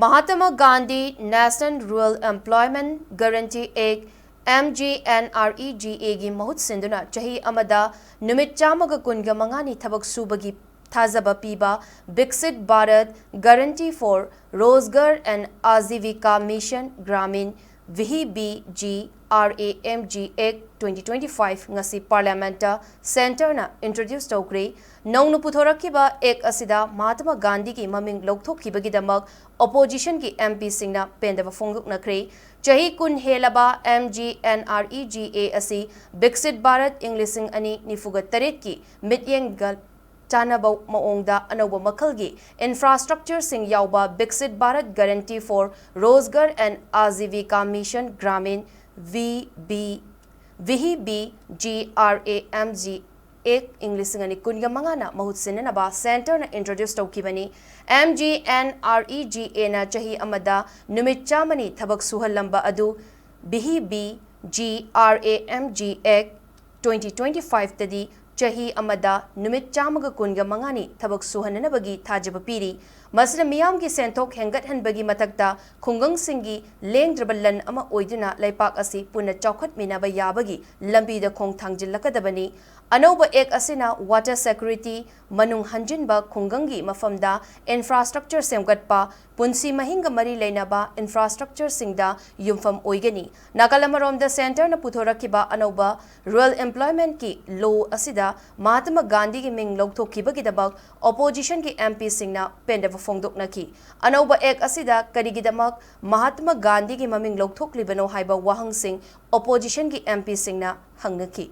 महात्मा Gandhi national rural employment guarantee act MGNREGA की महुत सिंधुना चाही अमदा नुमित चामग कुनगा मंगानी थबक सुबगी थाजबा पीबा विकसित भारत गारंटी फॉर रोजगार एंड आजीविका मिशन ग्रामीण VBGRAMG Act 2025 ngasi parliament center na introduce tokre nongnu puthораkiba ek asida Mahatma Gandhi ki maming lokthokibagi damak opposition ki MP singna pendaba phongduknakre chahi kun helaba MGNREGA asi Viksit Bharat Englishing ani nifuga taret ki mityengal Chanaba maongda anoba makalgi infrastructure sing yauba Viksit Bharat Guarantee for Rozgar and Ajivika Mission Gramin VBGRAMG एक English ngani kunga mangana mahut sinanaba center na introduce tawkibani MGNREGA na chahi amada numit chamani thabak suhallamba adu VBGRAMG Act 2025 tadi chahi amada numit chamaga kunga mangani thabak suhananabagi thajaba piri masna miyam ki senthok hengat hanbagi matakta khungang singi lengdrabalan ama oiduna laipak asi punna chawkhat minaba yabagi lambi da khong thangjillakadabani anoba ek asina water security manung hanjinba khungangi mafamda infrastructure semgatpa punsi mahinga mari leinaba infrastructure singda yumfam oigani nakalamaromda center na puthorakiba anoba rural employment ki law asida Mahatma Gandhi ki ming lokthokibagi dabak opposition ki MP singna pendava phongdoknaki anoba ek asida karigidamak Mahatma Gandhi ki maming lokthok libano haiba wahang sing opposition ki MP singna hangnaki